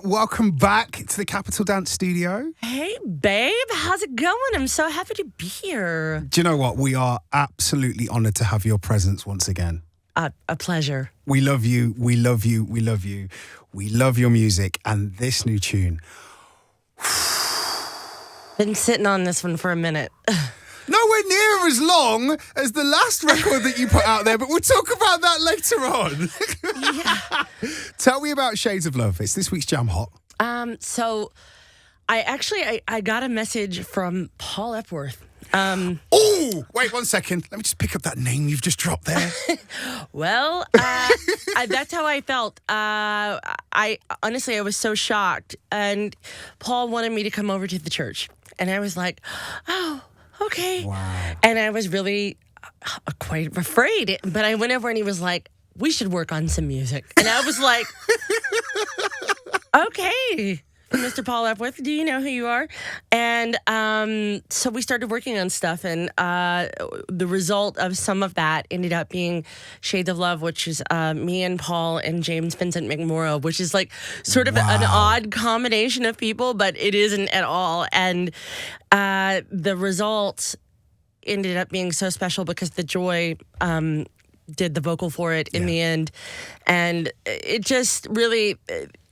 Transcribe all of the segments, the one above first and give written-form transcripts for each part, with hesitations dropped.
welcome back to the Capital Dance Studio. Hey, babe. How's it going? I'm so happy to be here. Do you know what? We are absolutely honoured to have your presence once again. A pleasure. We love you. We love you. We love you. We love your music. And this new tune. Been sitting on this one for a minute. Nowhere near as long as the last record that you put out there, but we'll talk about that later on. Yeah. Tell me about Shades of Love. It's this week's Jam Hot. So I got a message from Paul Epworth. Oh, wait 1 second. Let me just pick up that name you've just dropped there. Well, that's how I felt. I honestly was so shocked, and Paul wanted me to come over to the church, and I was like, oh, okay. Wow. And I was really quite afraid, but I went over and he was like, we should work on some music. And I was like, okay, Mr. Paul Epworth, do you know who you are? And so we started working on stuff, and the result of some of that ended up being Shades of Love, which is me and Paul and James Vincent McMorrow, which is like sort of an odd combination of people, but it isn't at all. And the result ended up being so special because the Joy did the vocal for it in the end. And it just really,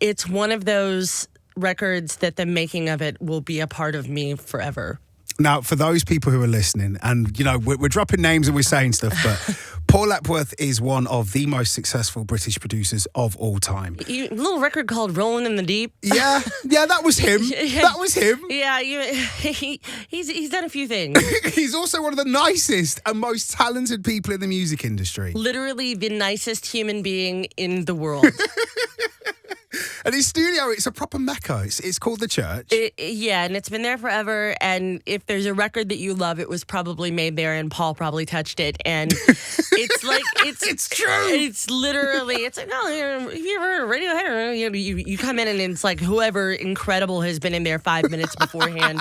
it's one of those records that the making of it will be a part of me forever. Now, for those people who are listening, and, you know, we're dropping names and we're saying stuff, but Paul Epworth is one of the most successful British producers of all time. A little record called Rolling in the Deep. Yeah, that was him. That was him. Yeah, he's done a few things. He's also one of the nicest and most talented people in the music industry. Literally the nicest human being in the world. And his studio, it's a proper mecca. It's called The Church. Yeah, and it's been there forever. And if there's a record that you love, it was probably made there, and Paul probably touched it. And it's like It's true. It's literally, it's like, no, have you ever heard of Radiohead? You come in and it's like whoever incredible has been in there 5 minutes beforehand.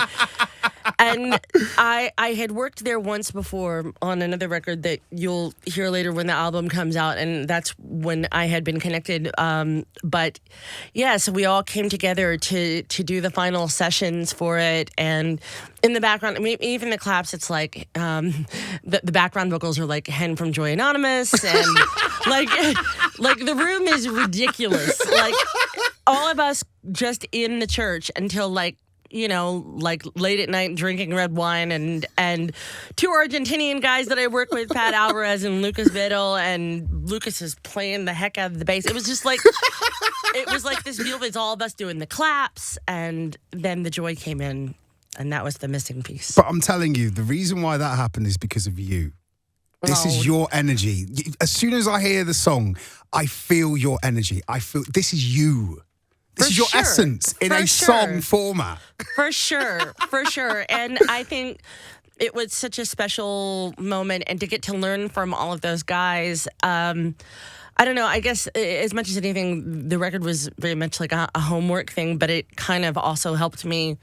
And I had worked there once before on another record that you'll hear later when the album comes out, and that's when I had been connected. But yeah, so we all came together to do the final sessions for it, and in the background, I mean, even the claps, it's like the background vocals are like Hen from Joy Anonymous, and like the room is ridiculous. Like all of us just in the church until like, you know, like late at night drinking red wine, and two Argentinian guys that I work with, Pat Alvarez and Lucas Biddle, and Lucas is playing the heck out of the bass. It was just like, it was like this deal. It's all of us doing the claps, and then the Joy came in, and that was the missing piece. But I'm telling you, the reason why that happened is because of you. This is your energy. As soon as I hear the song, I feel your energy. I feel this is you. This is your essence in a song format. For sure. And I think it was such a special moment, and to get to learn from all of those guys. I don't know, I guess as much as anything, the record was very much like a homework thing, but it kind of also helped me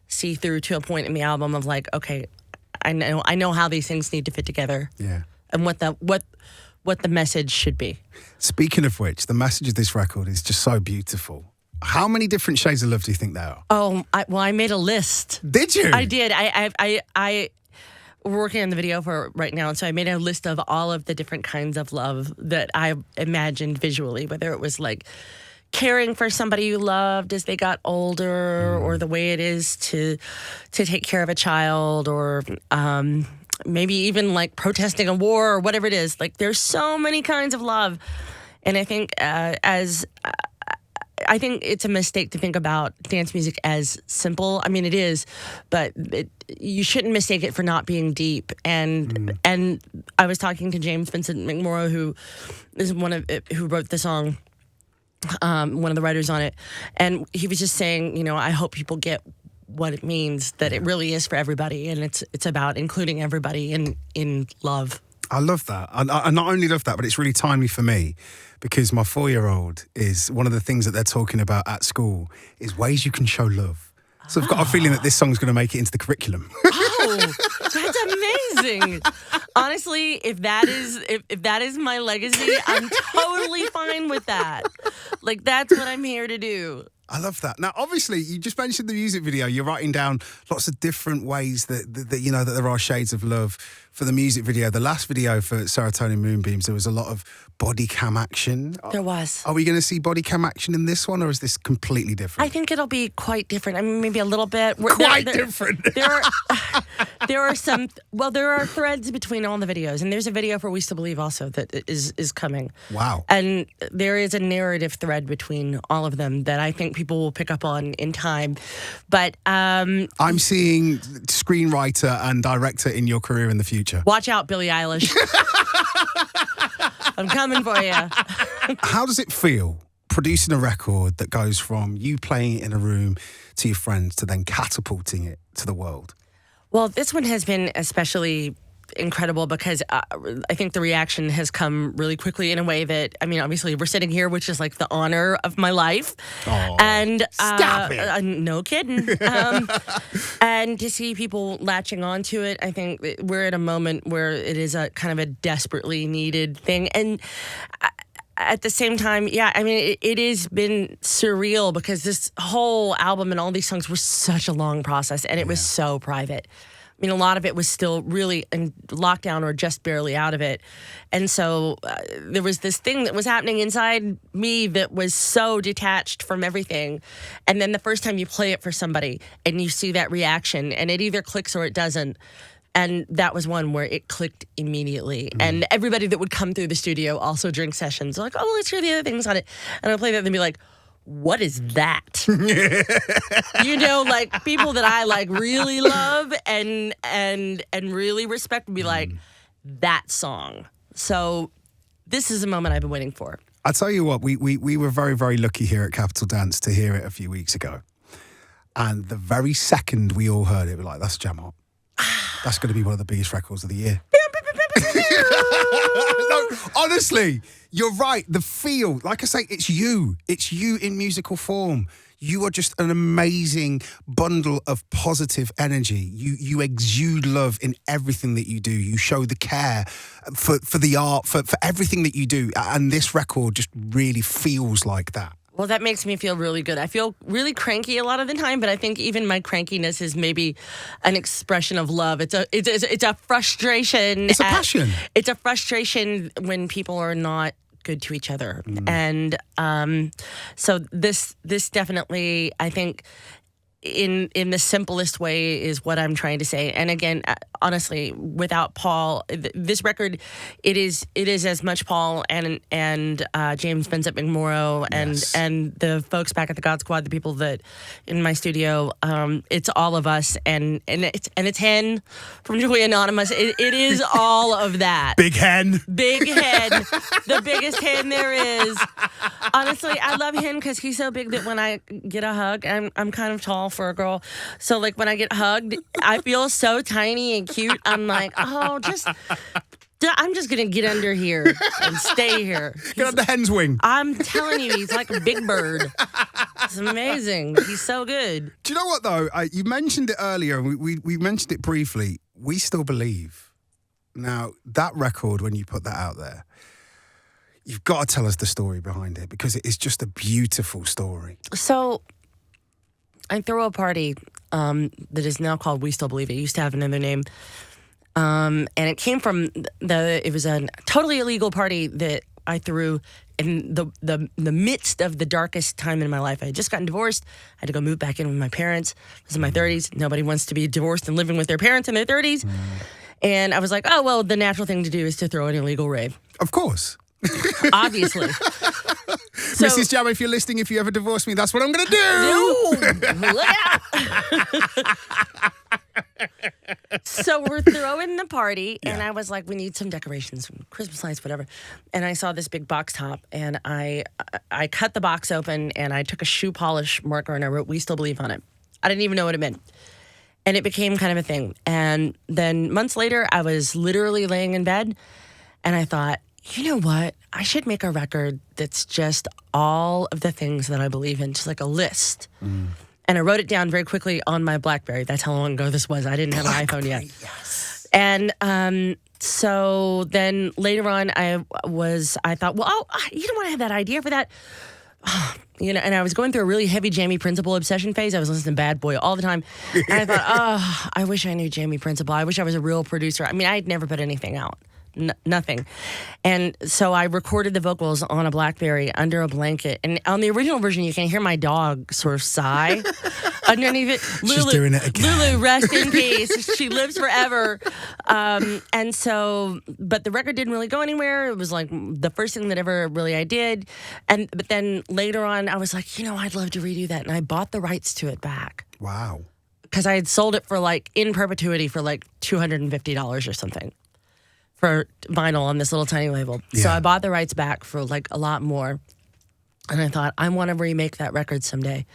see through to a point in the album of like, okay, I know how these things need to fit together. Yeah. And what the message should be. Speaking of which, the message of this record is just so beautiful. How many different shades of love do you think there are? Oh, I made a list. Did you? I did. We're working on the video for it right now, and so I made a list of all of the different kinds of love that I imagined visually, whether it was like caring for somebody you loved as they got older, or the way it is to take care of a child, or maybe even like protesting a war or whatever it is. Like there's so many kinds of love, and I think I think it's a mistake to think about dance music as simple. I mean, it is, but you shouldn't mistake it for not being deep. And I was talking to James Vincent McMorrow, who is who wrote the song, one of the writers on it, and he was just saying, you know, I hope people get what it means, that it really is for everybody, and it's about including everybody in love. I love that. I not only love that, but it's really timely for me because my 4-year-old is one of the things that they're talking about at school is ways you can show love. So I've got a feeling that this song's going to make it into the curriculum. Oh, that's amazing. Honestly, if that is my legacy, I'm totally fine with that. Like, that's what I'm here to do. I love that. Now, obviously, you just mentioned the music video. You're writing down lots of different ways that you know that there are shades of love for the music video. The last video for Serotonin Moonbeams, there was a lot of body cam action. There was. Are we going to see body cam action in this one, or is this completely different? I think it'll be quite different. I mean, maybe a little bit. Quite different. There are some. Well, there are threads between all the videos, and there's a video for We Still Believe also that is coming. Wow. And there is a narrative thread between all of them that I think people will pick up on in time. But I'm seeing screenwriter and director in your career in the future. Watch out, Billie Eilish. I'm coming for you. How does it feel producing a record that goes from you playing it in a room to your friends to then catapulting it to the world? Well, this one has been especially incredible because I think the reaction has come really quickly in a way that, I mean, obviously we're sitting here, which is like the honor of my life. Oh, and stop it. No kidding. And to see people latching onto it, I think we're at a moment where it is a kind of a desperately needed thing. And at the same time, yeah, I mean, it has been surreal because this whole album and all these songs were such a long process, and it was so private. I mean, a lot of it was still really in lockdown or just barely out of it. And so there was this thing that was happening inside me that was so detached from everything. And then the first time you play it for somebody and you see that reaction, and it either clicks or it doesn't. And that was one where it clicked immediately. And everybody that would come through the studio also during sessions, like, oh, let's hear the other things on it. And I'll play that and they'd be like, what is that? You know, like people that I like really love and really respect would be like, that song. So this is a moment I've been waiting for. I tell you what, we were very, very lucky here at Capital Dance to hear it a few weeks ago. And the very second we all heard it, we were like, that's Jam Hot. That's going to be one of the biggest records of the year. No, honestly, you're right. The feel, like I say, it's you. It's you in musical form. You are just an amazing bundle of positive energy. You exude love in everything that you do. You show the care for the art, for everything that you do. And this record just really feels like that. Well, that makes me feel really good. I feel really cranky a lot of the time, but I think even my crankiness is maybe an expression of love. It's a frustration. It's a passion. It's a frustration when people are not good to each other. And so this definitely, I think, in the simplest way is what I'm trying to say. And again, honestly, without Paul, this record, it is as much Paul and James Vincent McMorrow and the folks back at the God Squad, the people that in my studio, it's all of us and it's Hen from Joy Anonymous. It is all of that. Big Hen, the biggest hen there is. Honestly, I love Hen because he's so big that when I get a hug, I'm kind of tall for a girl. So like when I get hugged, I feel so tiny and cute. I'm like, oh, I'm just going to get under here and stay here. Get on the hen's wing. I'm telling you, he's like a big bird. It's amazing. He's so good. Do you know what, though? You mentioned it earlier, and we mentioned it briefly. We Still Believe. Now, that record, when you put that out there, you've got to tell us the story behind it because it is just a beautiful story. So I throw a party that is now called We Still Believe. It used to have another name. And it came from it was a totally illegal party that I threw in the midst of the darkest time in my life. I had just gotten divorced. I had to go move back in with my parents. I was in my 30s. Nobody wants to be divorced and living with their parents in their 30s. And I was like, oh, well, the natural thing to do is to throw an illegal rave. Of course. Obviously. So, MistaJam, if you're listening, if you ever divorce me, that's what I'm going to do. No, look out. So we're throwing the party, and I was like, we need some decorations, some Christmas lights, whatever. And I saw this big box top, and I cut the box open, and I took a shoe polish marker, and I wrote, We Still Believe on it. I didn't even know what it meant. And it became kind of a thing. And then months later, I was literally laying in bed, and I thought, you know what? I should make a record that's just all of the things that I believe in, just like a list. And I wrote it down very quickly on my BlackBerry. That's how long ago this was. I didn't have an iPhone yet. Yes. And so then later on, I thought, well, you don't want to have that idea for that. and I was going through a really heavy Jamie Principle obsession phase. I was listening to Bad Boy all the time. And I thought, I wish I knew Jamie Principle. I wish I was a real producer. I mean, I had never put anything out. Nothing. And so I recorded the vocals on a BlackBerry under a blanket. And on the original version, you can hear my dog sort of sigh underneath it. She's doing it again. Lulu, rest in peace. She lives forever. And so, but the record didn't really go anywhere. It was like the first thing that ever really I did. But then later on, I was like, I'd love to redo that. And I bought the rights to it back. Wow. Because I had sold it for in perpetuity for $250 or something. For vinyl on this little tiny label. Yeah. So I bought the rights back for a lot more. And I thought, I want to remake that record someday.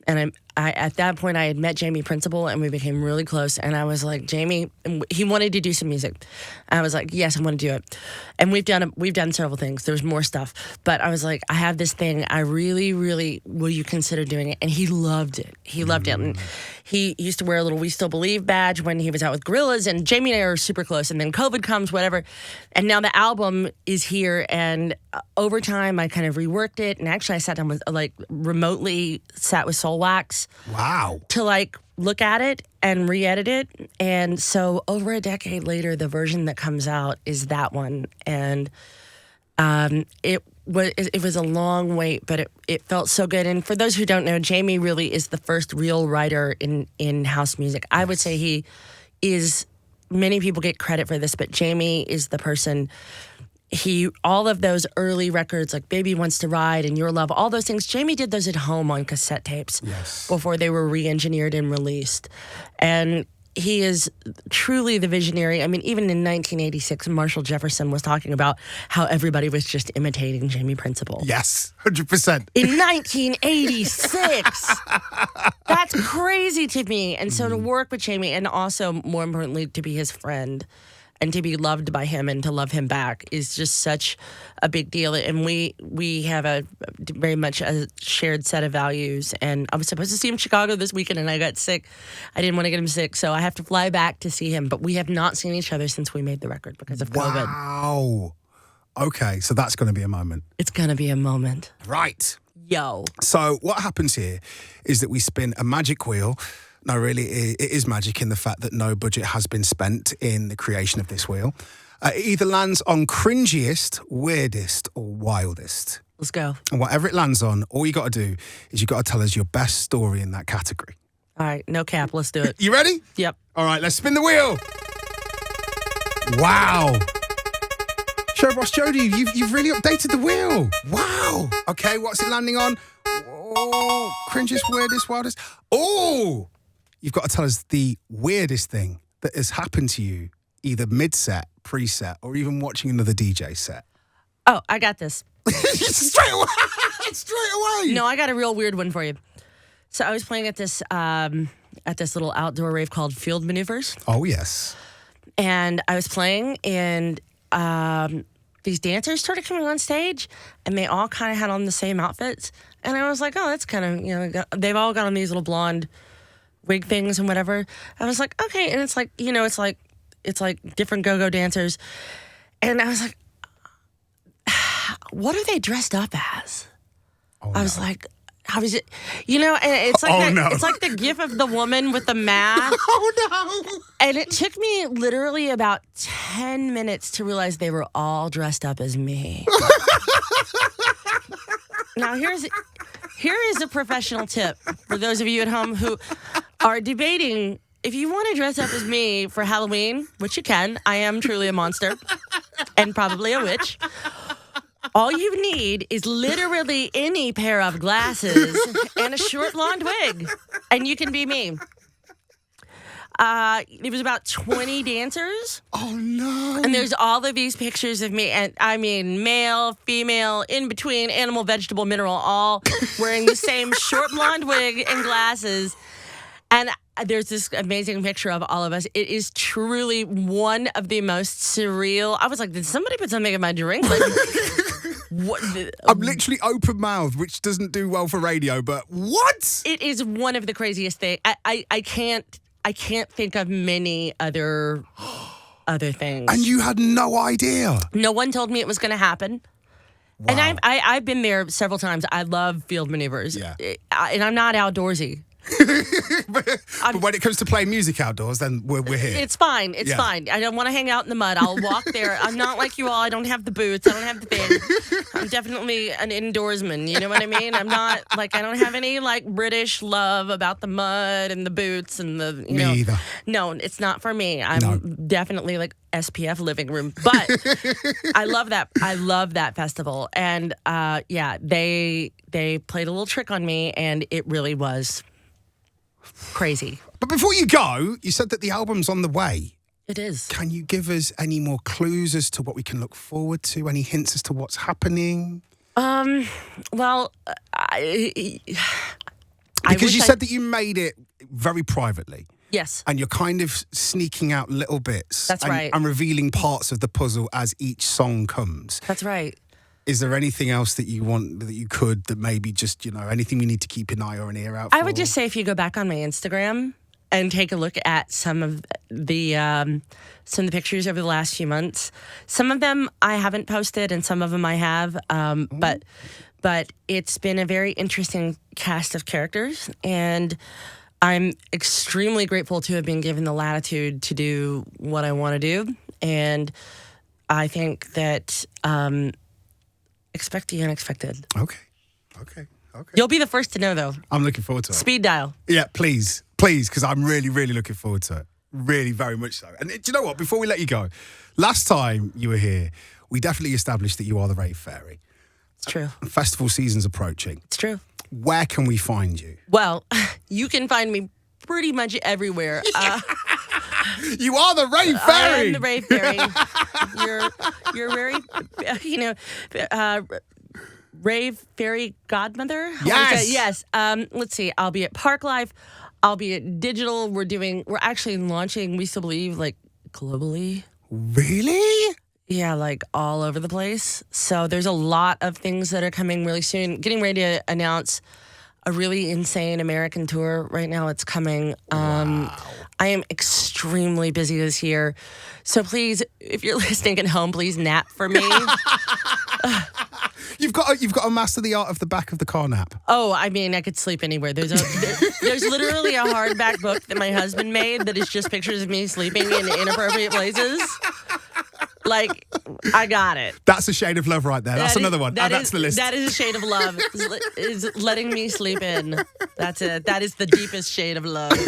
And I at that point, I had met Jamie Principle and we became really close. And I was like, Jamie, he wanted to do some music. I was like, yes, I want to do it. And we've done several things. There's more stuff. But I was like, I have this thing. I really, really, will you consider doing it? And he loved it. He loved it. And he used to wear a little We Still Believe badge when he was out with Gorillaz. And Jamie and I are super close. And then COVID comes, whatever. And now the album is here. And over time, I kind of reworked it. And actually, I sat down with, remotely sat with Soul Wax. Wow. To look at it and re-edit it. And so over a decade later, the version that comes out is that one. And it was a long wait, but it felt so good. And for those who don't know, Jamie really is the first real writer in house music. I would say he is, many people get credit for this, but Jamie is the person. All of those early records like Baby Wants to Ride and Your Love, all those things, Jamie did those at home on cassette tapes before they were re-engineered and released. And he is truly the visionary. I mean, even in 1986, Marshall Jefferson was talking about how everybody was just imitating Jamie Principle. Yes, 100%. In 1986. That's crazy to me. And so to work with Jamie and also, more importantly, to be his friend and to be loved by him and to love him back is just such a big deal. And we have a very much a shared set of values. And I was supposed to see him in Chicago this weekend and I got sick. I didn't want to get him sick, so I have to fly back to see him. But we have not seen each other since we made the record because of COVID. Wow. Okay, so that's going to be a moment. It's going to be a moment. Right. Yo. So what happens here is that we spin a magic wheel. No, really, it is magic in the fact that no budget has been spent in the creation of this wheel. It either lands on cringiest, weirdest, or wildest. Let's go. And whatever it lands on, all you got to do is you got to tell us your best story in that category. All right, no cap. Let's do it. You ready? Yep. All right, let's spin the wheel. Wow. Show Boss Jody, you've really updated the wheel. Wow. Okay, what's it landing on? Oh, cringiest, weirdest, wildest. Oh, you've got to tell us the weirdest thing that has happened to you, either mid-set, pre-set, or even watching another DJ set. Oh, I got this. Straight away. Straight away. No, I got a real weird one for you. So I was playing at this little outdoor rave called Field Maneuvers. Oh, yes. And I was playing, and these dancers started coming on stage, and they all kind of had on the same outfits. And I was like, oh, that's kind of, they've all got on these little blonde wig things and whatever. I was like, okay. And it's like, it's like different go-go dancers. And I was like, what are they dressed up as? Oh, I was like, how is it? And it's like it's like the gif of the woman with the mask. Oh, no. And it took me literally about 10 minutes to realize they were all dressed up as me. Now, here is a professional tip for those of you at home who are debating if you want to dress up as me for Halloween, which you can. I am truly a monster and probably a witch. All you need is literally any pair of glasses and a short blonde wig, and you can be me. It was about 20 dancers. Oh, no. And there's all of these pictures of me. And I mean, male, female, in between, animal, vegetable, mineral, all wearing the same short blonde wig and glasses. And there's this amazing picture of all of us. It is truly one of the most surreal. I was like, did somebody put something in my drink? Like, what? I'm literally open mouthed, which doesn't do well for radio, but what? It is one of the craziest things. I can't think of many other things. And you had no idea? No one told me it was going to happen. Wow. And I've been there several times. I love field maneuvers. Yeah. And I'm not outdoorsy. but when it comes to playing music outdoors, then we're here. It's fine. It's fine. I don't want to hang out in the mud. I'll walk there. I'm not like you all. I don't have the boots. I don't have the thing. I'm definitely an indoorsman. You know what I mean? I'm not like, I don't have any like British love about the mud and the boots and the, you know. Me either. No, it's not for me. I'm definitely like SPF living room. But I love that. I love that festival. And they played a little trick on me, and it really was crazy. But before you go, you said that the album's on the way. It is. Can you give us any more clues as to what we can look forward to? Any hints as to what's happening? Well, because you said that you made it very privately. Yes. And you're kind of sneaking out little bits. That's right. And revealing parts of the puzzle as each song comes. That's right. Is there anything else that you want, that maybe just, anything we need to keep an eye or an ear out for? I would just say if you go back on my Instagram and take a look at some of the pictures over the last few months. Some of them I haven't posted, and some of them I have. But it's been a very interesting cast of characters, and I'm extremely grateful to have been given the latitude to do what I want to do. And I think that expect the unexpected. Okay. You'll be the first to know, though. I'm looking forward to it. Speed dial. Yeah, please, because I'm really, really looking forward to it. Really, very much so. And do you know what? Before we let you go, last time you were here, we definitely established that you are the Rave Fairy. It's true. Festival season's approaching. It's true. Where can we find you? Well, you can find me pretty much everywhere. You are the Rave Fairy. I am the Rave Fairy. You're very, Rave Fairy Godmother. Yes. Yes. Let's see. I'll be at Park Life. I'll be at Digital. We're actually launching We Still Believe, like, globally. Really? Yeah, like all over the place. So there's a lot of things that are coming really soon. Getting ready to announce a really insane American tour right now. It's coming. Wow. I am extremely busy this year. So please, if you're listening at home, please nap for me. You've got to master the art of the back of the car nap. Oh, I mean, I could sleep anywhere. There's literally a hardback book that my husband made that is just pictures of me sleeping in inappropriate places. Like, I got it. That's a shade of love right there. That's another one. Add that to the list. That is a shade of love. Is letting me sleep in. That's it. That is the deepest shade of love.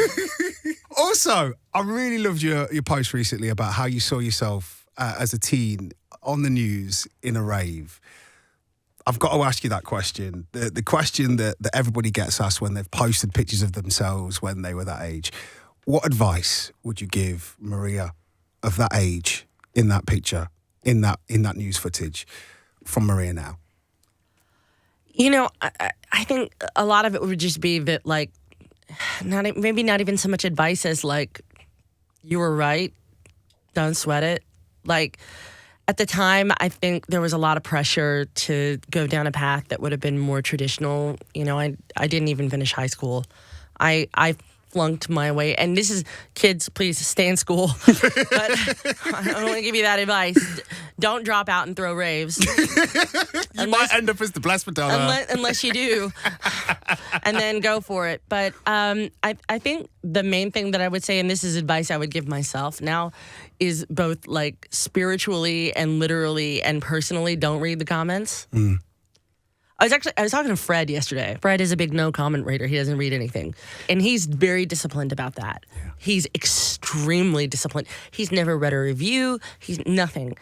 Also, I really loved your post recently about how you saw yourself as a teen on the news in a rave. I've got to ask you that question. The question that everybody gets asked when they've posted pictures of themselves when they were that age. What advice would you give Maria of that age in that picture, in that news footage from Maria now? I think a lot of it would just be that, like, maybe not even so much advice as, like, you were right, don't sweat it. Like, at the time, I think there was a lot of pressure to go down a path that would have been more traditional. I didn't even finish high school. I flunked my way. And this is, kids, please stay in school. But I don't want to give you that advice. Don't drop out and throw raves. You might end up as the Blessed Madonna. Unless you do. And then go for it. But I think the main thing that I would say, and this is advice I would give myself now, is both like spiritually and literally and personally, don't read the comments. Mm. I was talking to Fred yesterday. Fred is a big no comment rater. He doesn't read anything. And he's very disciplined about that. Yeah. He's extremely disciplined. He's never read a review. He's nothing.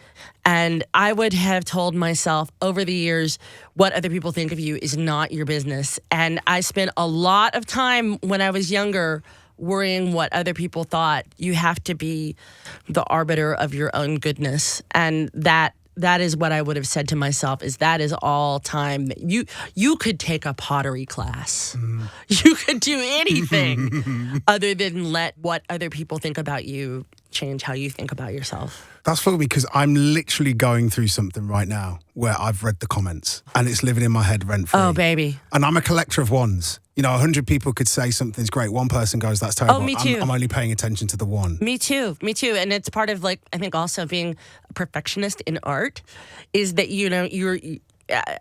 And I would have told myself over the years, what other people think of you is not your business. And I spent a lot of time when I was younger worrying what other people thought. You have to be the arbiter of your own goodness. And that is what I would have said to myself, is that is all time. You could take a pottery class. Mm. You could do anything other than let what other people think about you change how you think about yourself. That's funny because I'm literally going through something right now where I've read the comments and it's living in my head rent-free. Oh, baby. And I'm a collector of ones. 100 people could say something's great. One person goes, that's terrible. Oh, me too. I'm only paying attention to the one. Me too. And it's part of, like, I think also being a perfectionist in art is that,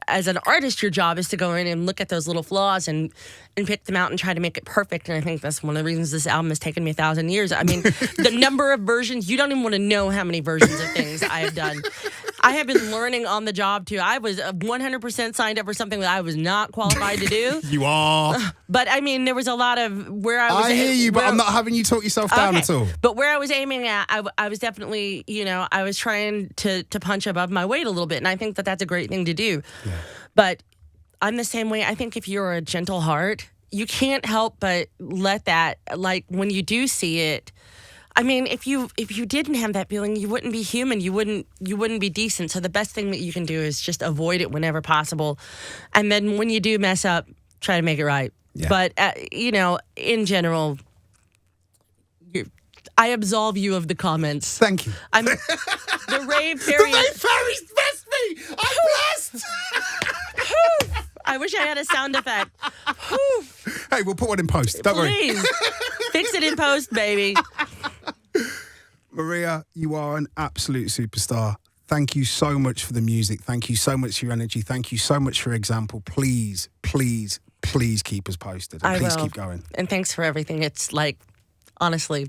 as an artist, your job is to go in and look at those little flaws and pick them out and try to make it perfect. And I think that's one of the reasons this album has taken me 1,000 years. I mean, the number of versions, you don't even want to know how many versions of things I have done. I have been learning on the job too. I was 100% signed up for something that I was not qualified to do. You are. But I mean, there was a lot of where I was. I hear you, but I'm not having you talk yourself down at all. But where I was aiming at, I was definitely, I was trying to punch above my weight a little bit. And I think that that's a great thing to do. Yeah. But I'm the same way. I think if you're a gentle heart, you can't help but let that, like when you do see it, I mean, if you didn't have that feeling, you wouldn't be human. You wouldn't be decent. So the best thing that you can do is just avoid it whenever possible. And then when you do mess up, try to make it right. Yeah. But, in general, I absolve you of the comments. Thank you. The Rave Fairy. The Rave Fairy's blessed me. I'm blessed. I wish I had a sound effect. Hey, we'll put one in post. Don't worry. Please. Fix it in post, baby. Maria, you are an absolute superstar. Thank you so much for the music. Thank you so much for your energy. Thank you so much for your example. Please, please, please keep us posted. And please keep going. And thanks for everything. It's like, honestly,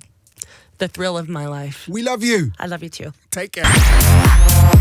the thrill of my life. We love you. I love you too. Take care.